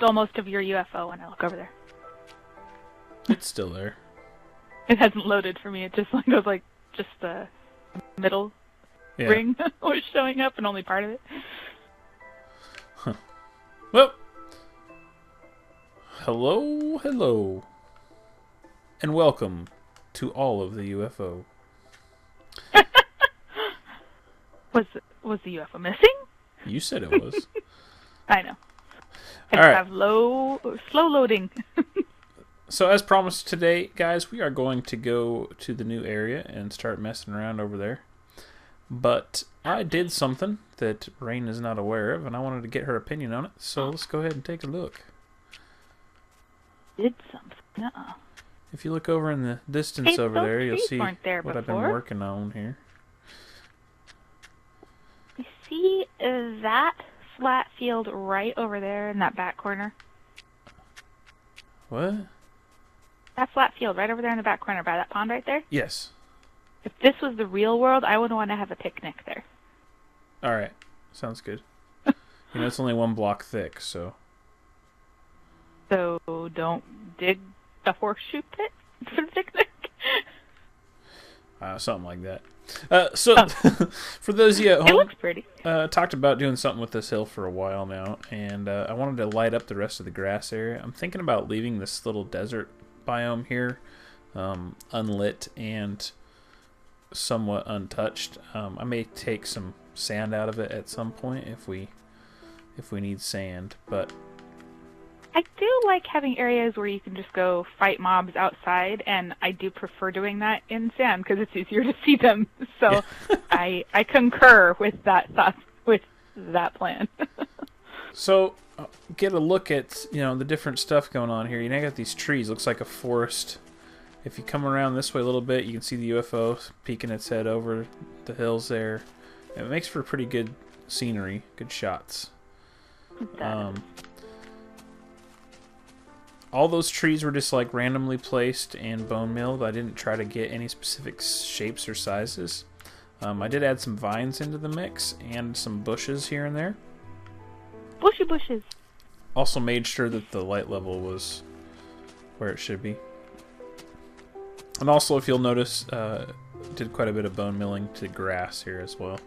stole most of your UFO when I look over there. It's still there. It hasn't loaded for me. It just goes like just the middle ring was showing up and only part of it. Huh. Well, hello, and welcome to all of the UFO. Was the UFO missing? You said it was. I know. I All right. have slow loading. So as promised today, guys, we are going to go to the new area and start messing around over there. But I did something that Rain is not aware of, and I wanted to get her opinion on it. So let's go ahead and take a look. Did something? Uh-uh. If you look over in the distance over there, you'll see what before. I've been working on here. You see that flat field right over there in that back corner? What? That flat field right over there in the back corner by that pond right there? Yes. If this was the real world, I would want to have a picnic there. All right. Sounds good. It's only 1 block thick, so... So don't dig a horseshoe pit for the picnic? Something like that. For those of you at home... It looks pretty. Talked about doing something with this hill for a while now, and I wanted to light up the rest of the grass area. I'm thinking about leaving this little desert biome here unlit and somewhat untouched. I may take some sand out of it at some point if we need sand, but I do like having areas where you can just go fight mobs outside, and I do prefer doing that in sand because it's easier to see them. So I concur with that thought, with that plan. So get a look at the different stuff going on here. You got these trees. Looks like a forest. If you come around this way a little bit, you can see the UFO peeking its head over the hills there. It makes for pretty good scenery, good shots. All those trees were just like randomly placed and bone milled. I didn't try to get any specific shapes or sizes. I did add some vines into the mix and some bushes here and there. Bushes. Also made sure that the light level was where it should be. And also, if you'll notice, did quite a bit of bone milling to grass here as well.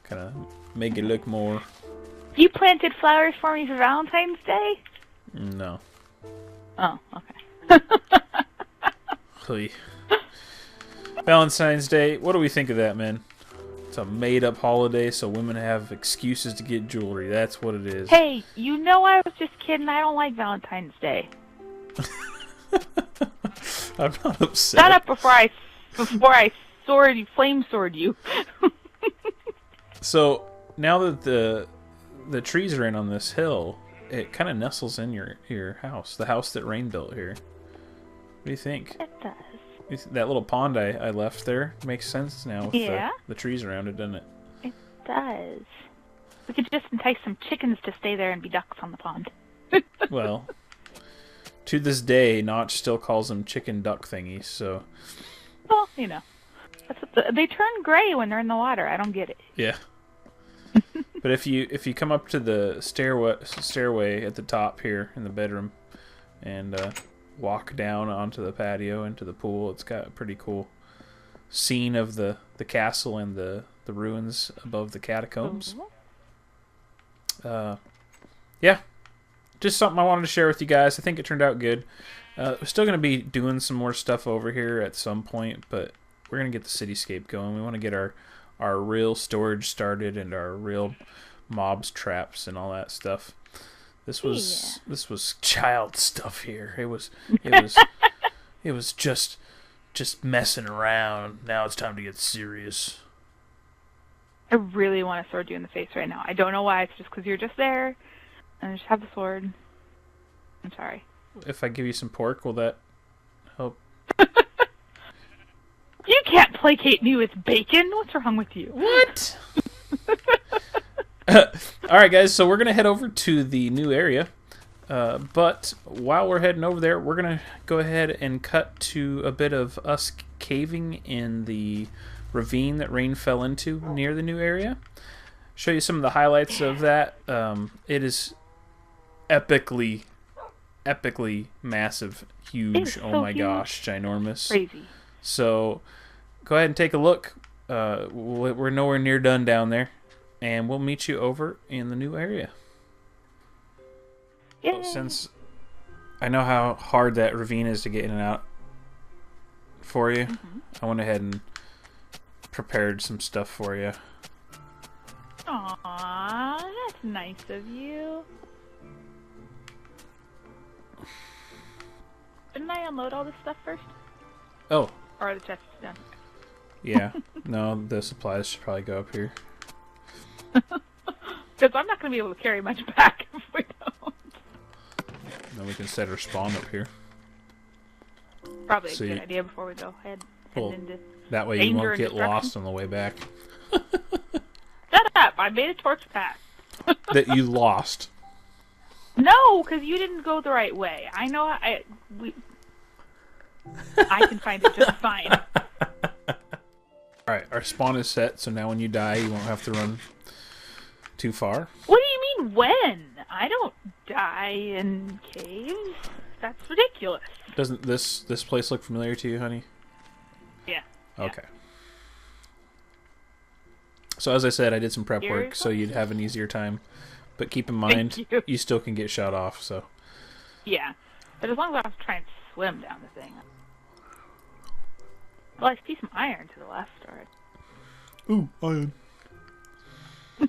Kind of make it look more... You planted flowers for me for Valentine's Day? No. Oh, okay. Hey. Valentine's Day, what do we think of that, man? It's a made-up holiday, so women have excuses to get jewelry. That's what it is. Hey, I was just kidding. I don't like Valentine's Day. I'm not upset. Shut up before I flame sword you. So, now that the trees are in on this hill, it kind of nestles in your house, the house that Rain built here. What do you think? It does. That little pond I left there makes sense now with the trees around it, doesn't it? It does. We could just entice some chickens to stay there and be ducks on the pond. Well, to this day, Notch still calls them chicken duck thingies, so... Well, that's what they turn gray when they're in the water. I don't get it. Yeah. But if you come up to the stairway at the top here in the bedroom and walk down onto the patio into the pool, it's got a pretty cool scene of the castle and the ruins above the catacombs. Yeah, just something I wanted to share with you guys. I think it turned out good. We're still going to be doing some more stuff over here at some point, but we're going to get the cityscape going. We want to get our real storage started and our real mobs traps and all that stuff. This was child stuff here. It was just messing around. Now it's time to get serious. I really want to sword you in the face right now. I don't know why. It's just because you're just there and I just have the sword. I'm sorry. If I give you some pork, will that help? You can't placate me with bacon. What's wrong with you? What? Alright guys, so we're going to head over to the new area. But while we're heading over there, we're going to go ahead and cut to a bit of us caving in the ravine that Rain fell into near the new area. Show you some of the highlights of that. It is epically massive, huge. so Oh my huge. gosh, ginormous. Crazy. So go ahead and take a look. We're nowhere near done down there, and we'll meet you over in the new area. Yay. Since I know how hard that ravine is to get in and out for you, I went ahead and prepared some stuff for you. Aww, that's nice of you. Didn't I unload all this stuff first? Oh, Or are the chests done? yeah. No, the supplies should probably go up here. Because I'm not going to be able to carry much back if we don't. Then we can set our spawn up here. Probably a So good you- idea before we go head Well, into... That way you Danger won't and get destruction. lost on the way back. Shut up! I made a torch path. That you lost. No, because you didn't go the right way. I know I can find it just fine. Alright, our spawn is set, so now when you die, you won't have to run too far. What do you mean when? I don't die in caves. That's ridiculous. Doesn't this place look familiar to you, honey? Yeah. Okay. So as I said, I did some prep You're work so you'd have an easier time. But keep in mind, Thank you. still can get shot off, so... Yeah. But as long as I don't try and swim down the thing. Well, I see some iron to the left already. Ooh, iron. I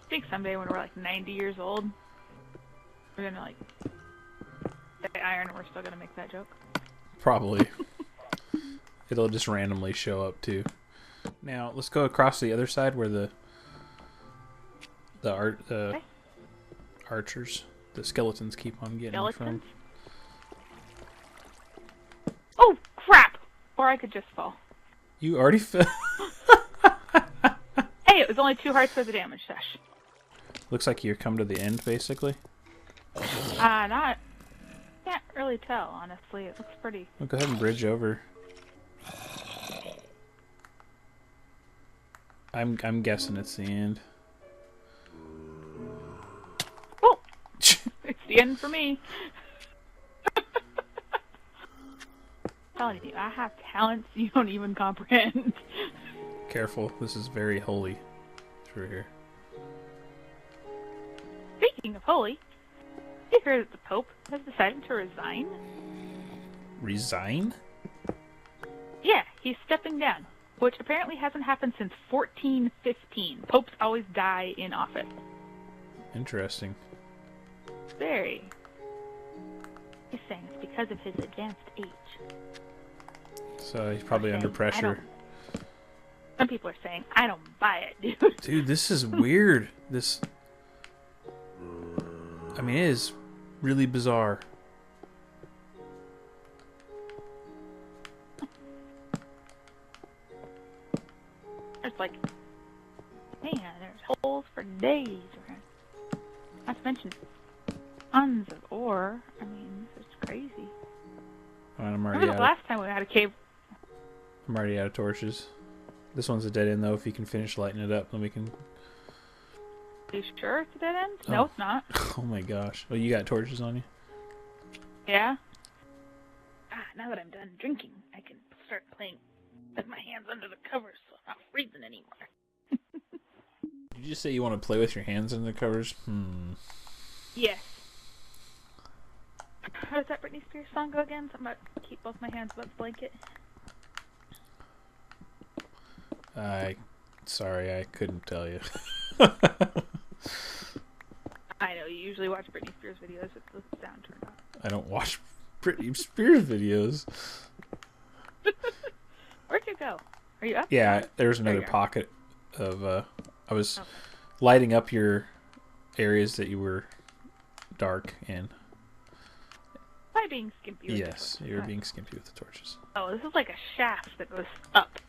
think someday when we're like 90 years old, we're gonna like say iron and we're still gonna make that joke. Probably. It'll just randomly show up, too. Now, let's go across to the other side where the Okay. archers, the skeletons keep on getting Skeletons? from. Oh, crap! Or I could just fall. You already fell. Hey, it was only 2 hearts worth of damage, Sesh. Looks like you're come to the end, basically. Not... Can't really tell, honestly. It looks pretty... Well, go ahead and bridge over. I'm guessing it's the end. Oh! It's the end for me. Telling you, I have talents you don't even comprehend. Careful, this is very holy through here. Speaking of holy, you heard that the Pope has decided to resign? Resign? Yeah, he's stepping down, which apparently hasn't happened since 1415. Popes always die in office. Interesting. Very. He's saying it's because of his advanced age. So he's probably Saying, under pressure. Some people are saying, I don't buy it, dude. Dude, this is weird. This... I mean, it is really bizarre. It's like, man, there's holes for days. Not to mention tons of ore. I mean, it's crazy. I'm already Remember the last time we had a cave? I'm already out of torches. This one's a dead end, though. If you can finish lighting it up, then we can... Are you sure it's a dead end? No, Oh. it's not. Oh my gosh. Oh, you got torches on you? Yeah? Now that I'm done drinking, I can start playing with my hands under the covers so I'm not freezing anymore. Did you just say you want to play with your hands under the covers? Yes. How does that Britney Spears song go again? Something about keep both my hands above the blanket. Sorry, I couldn't tell you. I know, you usually watch Britney Spears videos with the sound turned on. I don't watch Britney Spears videos. Where'd you go? Are you up? Yeah, there's There another you are. pocket of, I was Okay. lighting up your areas that you were dark in. By being skimpy with the Yes, torch. you're Alright. being skimpy with the torches. Oh, this is like a shaft that goes up.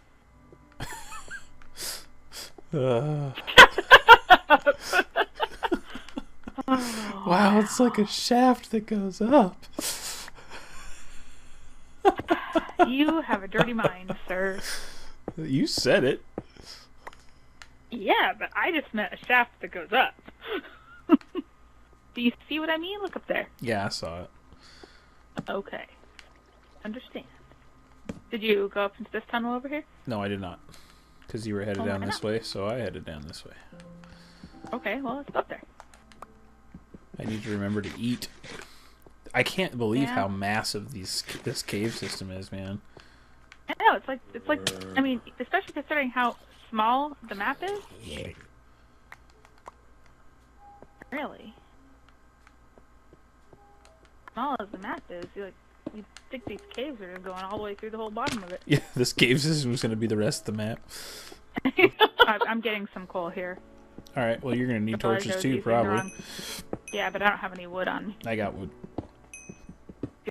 Wow, it's like a shaft that goes up. You have a dirty mind, sir. You said it. Yeah, but I just meant a shaft that goes up. Do you see what I mean? Look up there. Yeah, I saw it. Okay. Understand. Did you go up into this tunnel over here? No, I did not. Because you were headed down this way, so I headed down this way. Okay, well, let's go up there. I need to remember to eat. I can't believe how massive this cave system is, man. I know, it's like, I mean, especially considering how small the map is. Really? Small as the map is, you think these caves are going all the way through the whole bottom of it. Yeah, this cave system is going to be the rest of the map. I'm getting some coal here. Alright, well, you're going to need torches too, probably. Yeah, but I don't have any wood on me. I got wood.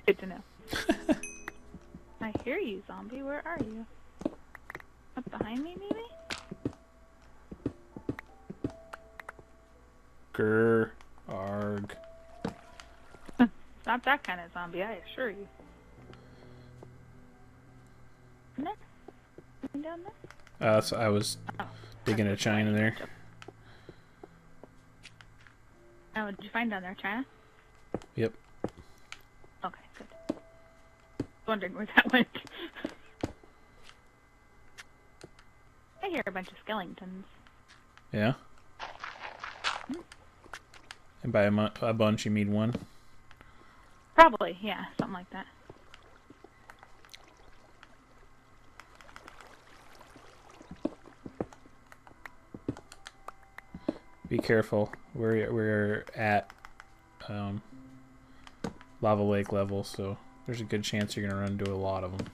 Good to know. I hear you, zombie. Where are you? Up behind me, maybe? Grr. Arg. It's not that kind of zombie, I assure you. Isn't it? Down there? So I was digging a China there. Oh, did you find down there, China? Yep. Okay, good. Wondering where that went. I hear a bunch of skeletons. Yeah? And by a bunch, you mean one? Probably, yeah, something like that. Be careful. We're at lava lake level, so there's a good chance you're gonna run into a lot of them.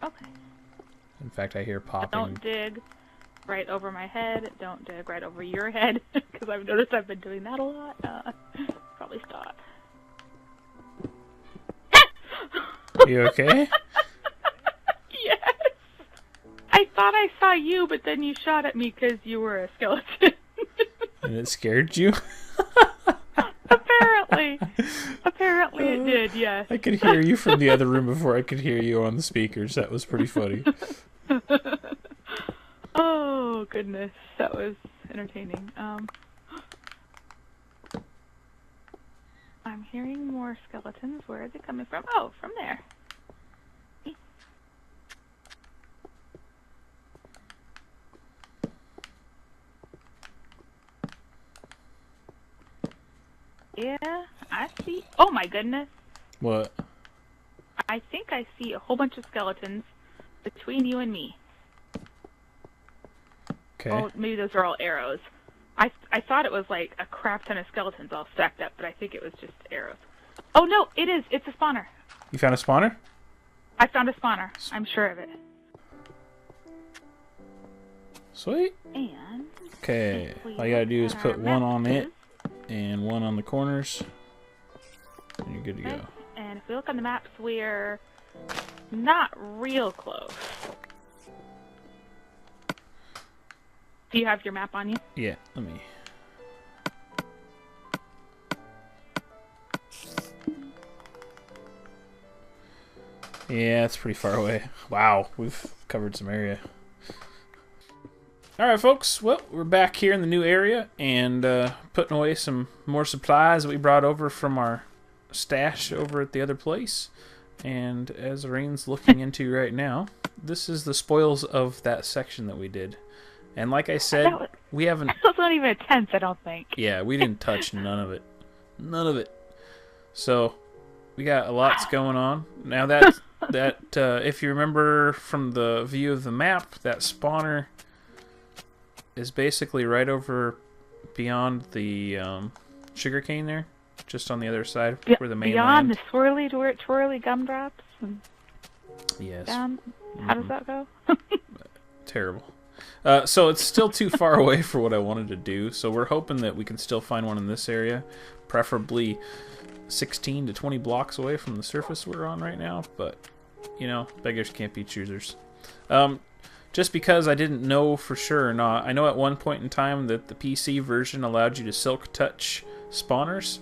Okay. In fact, I hear popping. Don't dig right over my head. Don't dig right over your head, because I've noticed I've been doing that a lot. Probably stop. You okay? Yes. I thought I saw you, but then you shot at me because you were a skeleton. And it scared you? Apparently. Apparently it did, yes. I could hear you from the other room before I could hear you on the speakers. That was pretty funny. Oh, goodness. That was entertaining. I'm hearing more skeletons. Where are they coming from? Oh, from there. Yeah, I see. Oh my goodness. What? I think I see a whole bunch of skeletons between you and me. Okay. Oh, maybe those are all arrows. I thought it was like a crap ton of skeletons all stacked up, but I think it was just arrows. Oh no, it is. It's a spawner. You found a spawner? I found a spawner. I'm sure of it. Sweet. And Okay. All you gotta do is put one on it and one on the corners. And you're good to go. And if we look on the maps, we're not real close. Do you have your map on you? Yeah, let me. Yeah, it's pretty far away. Wow, we've covered some area. Alright, folks. Well, we're back here in the new area and putting away some more supplies that we brought over from our stash over at the other place. And as Rain's looking into right now, this is the spoils of that section that we did. And like I said, we haven't... That's not even a tent, I don't think. Yeah, we didn't touch none of it. None of it. So, we got a lot going on. Now that if you remember from the view of the map, that spawner is basically right over beyond the sugarcane there. Just on the other side where the main beyond land. The twirly gumdrops? And yes. Down? How does that go? Terrible. So it's still too far away for what I wanted to do, so we're hoping that we can still find one in this area, preferably 16 to 20 blocks away from the surface we're on right now, but, you know, beggars can't be choosers. Just because I didn't know for sure or not, I know at one point in time that the PC version allowed you to silk touch spawners,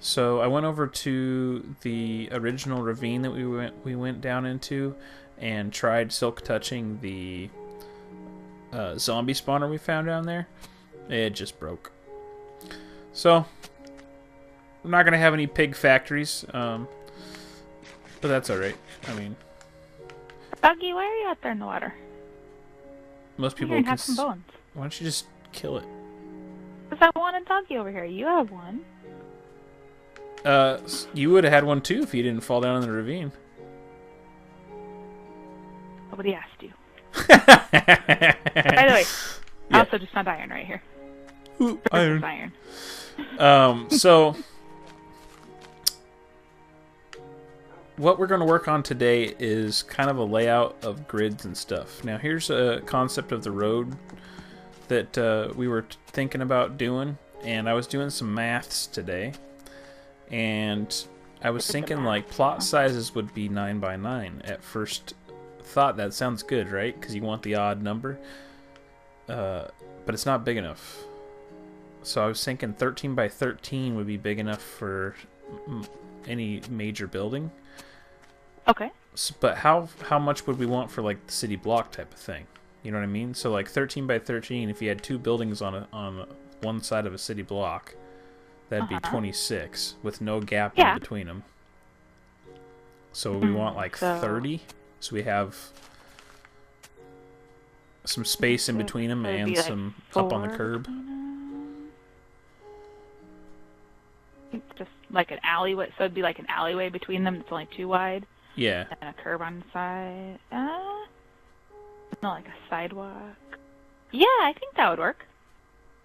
so I went over to the original ravine that we went down into and tried silk touching the zombie spawner we found down there, it just broke. So we're not gonna have any pig factories, but that's all right. I mean, Doggy, why are you out there in the water? most Come people here and can. have some bones. Why don't you just kill it? Because I want a doggy over here. You have one. You would have had one too if you didn't fall down in the ravine. Nobody asked you. By the way, I Yeah. also just found iron right here. Ooh, Iron. So what we're going to work on today is kind of a layout of grids and stuff. Now here's a concept of the road that we were thinking about doing, and I was doing some maths today, and I was thinking like plot sizes would be 9 by 9 at first thought. That sounds good, right? Because you want the odd number, but it's not big enough. So I was thinking 13 by 13 would be big enough for any major building. Okay. But how much would we want for like the city block type of thing? You know what I mean? So like 13 by 13, if you had two buildings on one side of a city block, that'd be 26 with no gap in between them. So we want like 30, so we have some space in between them and like some up on the curb. Just like an alleyway, so it'd be like an alleyway between them that's only 2 wide. Yeah. And a curb on the side. Not like a sidewalk. Yeah, I think that would work.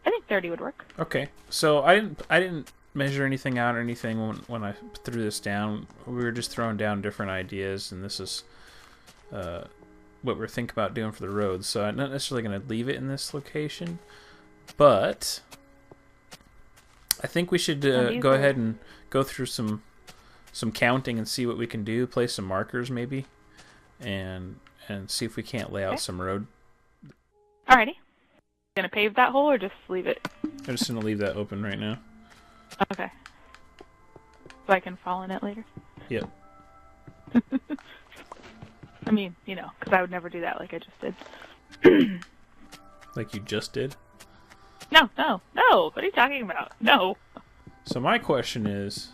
I think 30 would work. Okay. So I didn't measure anything out or anything when I threw this down. We were just throwing down different ideas, and this is what we're thinking about doing for the road. So I'm not necessarily going to leave it in this location, but I think we should go ahead and go through some counting and see what we can do. Place some markers maybe, and see if we can't lay out some road. Alrighty. Gonna pave that hole or just leave it? I'm just gonna leave that open right now. Okay. So I can fall in it later? Yep. I mean, you know, because I would never do that like I just did. Like you just did? No. What are you talking about? No. So my question is,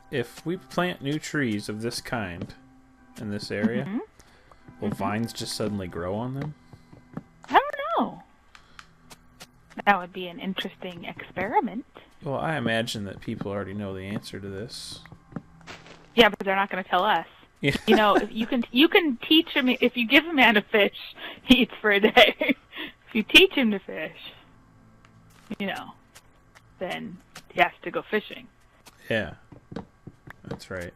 if we plant new trees of this kind in this area, will vines just suddenly grow on them? I don't know. That would be an interesting experiment. Well, I imagine that people already know the answer to this. Yeah, but they're not going to tell us. Yeah. You know, if you can teach him. If you give a man a fish, he eats for a day. If you teach him to fish, you know, then he has to go fishing. Yeah, that's right.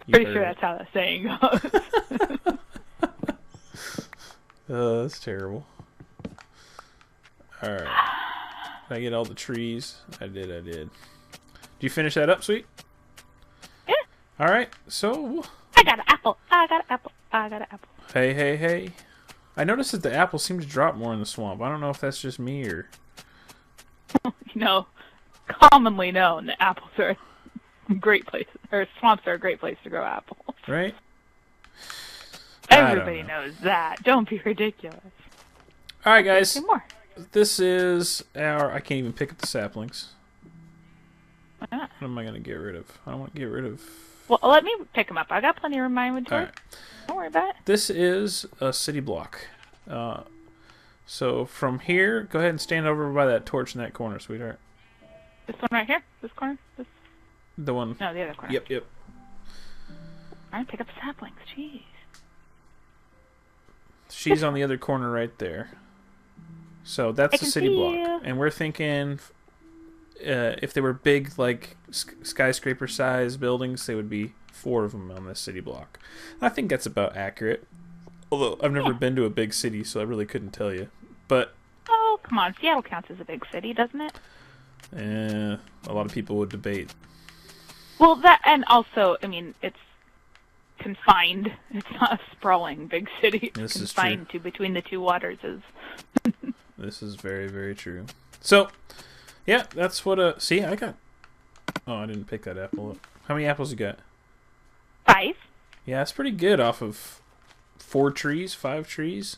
Pretty sure that's how that saying goes. Oh, that's terrible. Alright. Did I get all the trees? I did. Did you finish that up, sweet? Yeah. Alright, so... I got an apple. Hey. I noticed that the apples seem to drop more in the swamp. I don't know if that's just me or... You know, commonly known that apples are a great place, or swamps are a great place to grow apples. Right? Everybody knows that. Don't be ridiculous. Alright, guys. Say more. This is our... I can't even pick up the saplings. Why not? What am I going to get rid of? I don't want to get rid of... Well, let me pick them up. I got plenty of my inventory. Alright. Don't worry about it. This is a city block. So from here, go ahead and stand over by that torch in that corner, sweetheart. This one right here? This corner? This? The one... No, the other corner. Yep. Alright, pick up saplings. Jeez. She's on the other corner right there. So that's the city block. And we're thinking if they were big, like skyscraper size buildings, they would be 4 of them on this city block. I think that's about accurate. Although I've never been to a big city, so I really couldn't tell you. But Oh, come on. Seattle counts as a big city, doesn't it? a lot of people would debate. Well, that, and also, I mean, it's confined. It's not a sprawling big city. It's This is confined to between the two waters. This is very, very true. So, yeah, that's what see, I got... Oh, I didn't pick that apple up. How many apples you got? 5. Yeah, that's pretty good off of 4 trees, 5 trees.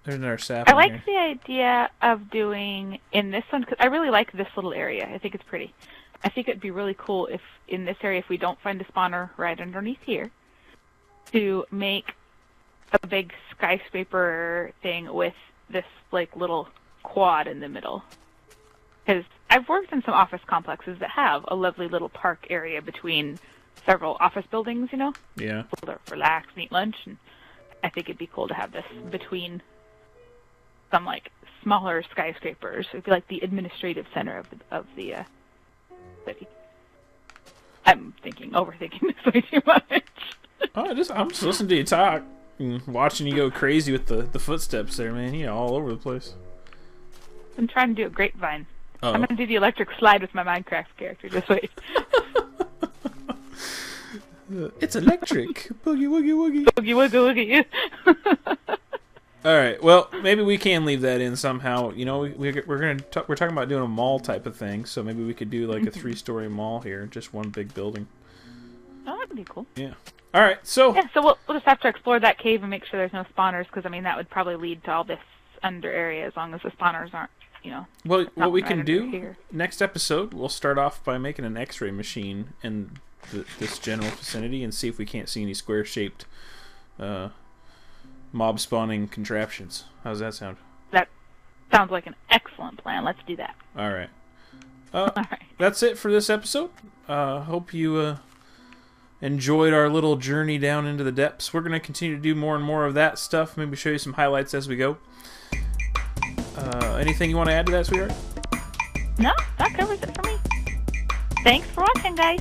There's another sapling I like here. the idea of doing in this one because I really like this little area. I think it's pretty. I think it'd be really cool if in this area, if we don't find a spawner right underneath here, to make a big skyscraper thing with this like little quad in the middle. Because I've worked in some office complexes that have a lovely little park area between several office buildings, you know? Yeah. People to relax and eat lunch, and I think it'd be cool to have this between some like smaller skyscrapers. It'd be like the administrative center of the city. I'm overthinking this way too much. I'm just listening to you talk and watching you go crazy with the footsteps there, man. You know, all over the place. I'm trying to do a grapevine. Oh. I'm gonna do the electric slide with my Minecraft character. Just wait. It's electric. Boogie woogie woogie. Boogie woogie woogie. All right. Well, maybe we can leave that in somehow. You know, we're talking about doing a mall type of thing, so maybe we could do like a 3-story mall here, just one big building. Oh, that'd be cool. Yeah. All right. So Yeah, so we'll just have to explore that cave and make sure there's no spawners, because I mean that would probably lead to all this under area as long as the spawners aren't, you know. what we can right do under here. next episode, we'll start off by making an X-ray machine in this general vicinity and see if we can't see any square-shaped mob spawning contraptions. How's that sound? That sounds like an excellent plan. Let's do that. All right. All right. That's it for this episode. Hope you enjoyed our little journey down into the depths. We're going to continue to do more and more of that stuff. Maybe show you some highlights as we go. Anything you want to add to that, sweetheart? No, that covers it for me. Thanks for watching, guys.